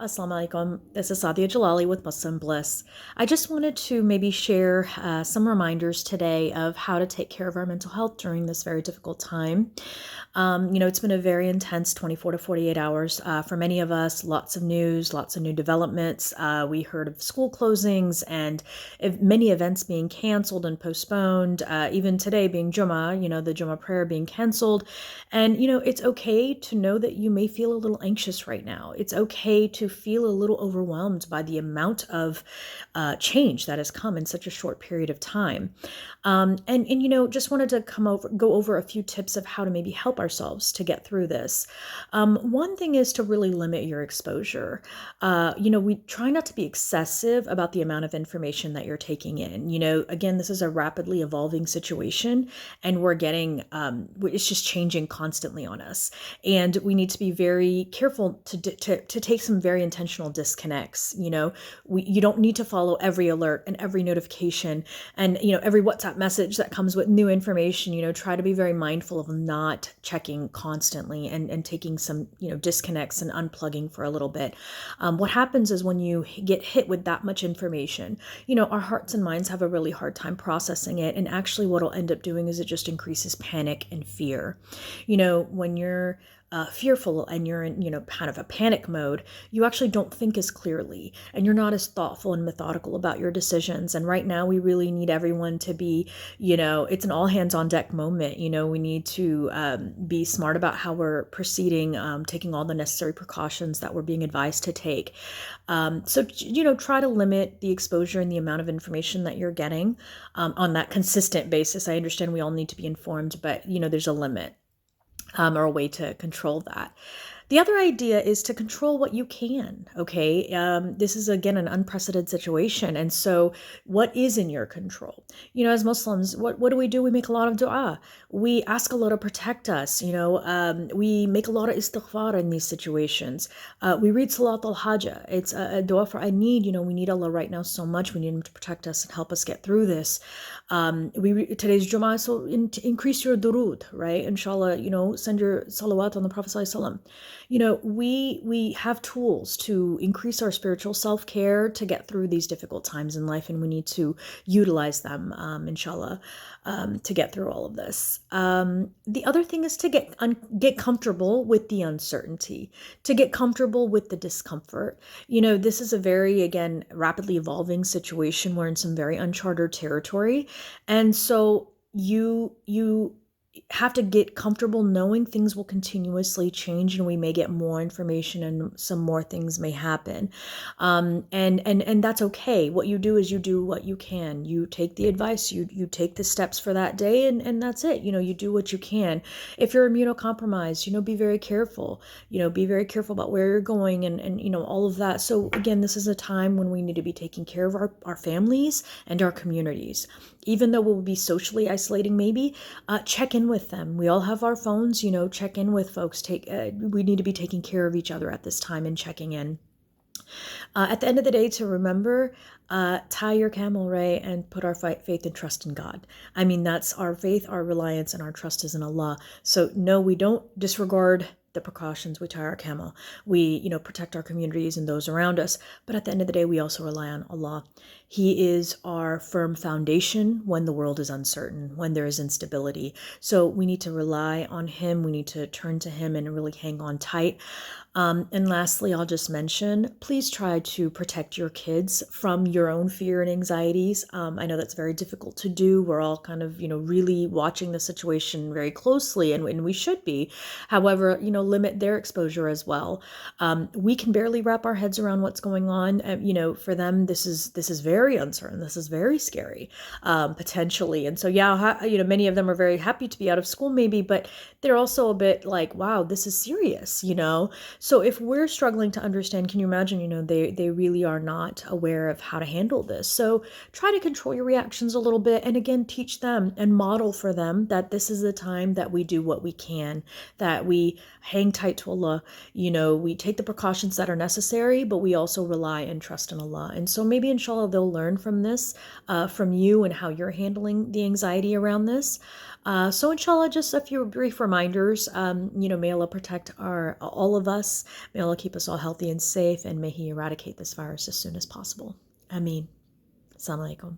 Assalamu alaikum. This is Sadia Jalali with Muslim Bliss. I just wanted to maybe share some reminders today of how to take care of our mental health during this very difficult time. It's been a very intense 24 to 48 hours for many of us. Lots of news, lots of new developments. We heard of school closings and many events being canceled and postponed. Even today being Jummah, the Jummah prayer being canceled. And, it's okay to know that you may feel a little anxious right now. It's okay to feel a little overwhelmed by the amount of change that has come in such a short period of time. Just wanted to go over a few tips of how to maybe help ourselves to get through this. One thing is to really limit your exposure. We try not to be excessive about the amount of information that you're taking in. Again, this is a rapidly evolving situation, and we're getting, it's just changing constantly on us. And we need to be very careful to take some very intentional disconnects. You don't need to follow every alert and every notification and, every WhatsApp message that comes with new information. Try to be very mindful of not checking constantly and taking some, disconnects and unplugging for a little bit. What happens is when you get hit with that much information, our hearts and minds have a really hard time processing it. And actually what it'll end up doing is it just increases panic and fear. When you're fearful and you're in, kind of a panic mode, you actually don't think as clearly and you're not as thoughtful and methodical about your decisions. And right now we really need everyone to be, it's an all hands on deck moment. We need to be smart about how we're proceeding, taking all the necessary precautions that we're being advised to take. Try to limit the exposure and the amount of information that you're getting on that consistent basis. I understand we all need to be informed, but there's a limit. Or a way to control that. The other idea is to control what you can, okay? This is, again, an unprecedented situation. And so what is in your control? As Muslims, what do? We make a lot of dua. We ask Allah to protect us. We make a lot of istighfar in these situations. We read Salat al-Hajjah. It's a dua for I need. We need Allah right now so much. We need Him to protect us and help us get through this. Today's Jummah, so increase your durood, right? InshaAllah, send your salawat on the Prophet ﷺ. We have tools to increase our spiritual self-care to get through these difficult times in life, and we need to utilize them, inshallah, to get through all of this. The other thing is to get comfortable with the uncertainty, to get comfortable with the discomfort. This is a very, again, rapidly evolving situation. We're in some very uncharted territory. And so you have to get comfortable knowing things will continuously change and we may get more information and some more things may happen. And that's okay. What you do is you do what you can. You take the advice, you take the steps for that day, and that's it. You do what you can. If you're immunocompromised, be very careful. Be very careful about where you're going and all of that. So again, this is a time when we need to be taking care of our families and our communities. Even though we'll be socially isolating, maybe check in with them. We all have our phones, check in with folks. We need to be taking care of each other at this time and checking in. At the end of the day, to remember, tie your camel, Ray, and put our faith and trust in God. I mean, that's our faith, our reliance, and our trust is in Allah. So no, we don't disregard the precautions. We tie our camel. We, protect our communities and those around us. But at the end of the day, we also rely on Allah. He is our firm foundation when the world is uncertain, when there is instability. So we need to rely on Him. We need to turn to Him and really hang on tight. And lastly, I'll just mention, please try to protect your kids from your own fear and anxieties. I know that's very difficult to do. We're all kind of, really watching the situation very closely, and we should be. However, limit their exposure as well. We can barely wrap our heads around what's going on. For them, this is very uncertain. This is very scary, potentially. And so, many of them are very happy to be out of school maybe, but they're also a bit like, wow, this is serious, So if we're struggling to understand, can you imagine, they really are not aware of how to handle this. So try to control your reactions a little bit. And again, teach them and model for them that this is the time that we do what we can, that we hang tight to Allah. We take the precautions that are necessary, but we also rely and trust in Allah. And so maybe inshallah, they'll learn from this, from you and how you're handling the anxiety around this. So inshallah, just a few brief reminders. May Allah protect all of us. May Allah keep us all healthy and safe, and may He eradicate this virus as soon as possible. Ameen. Assalamu alaikum.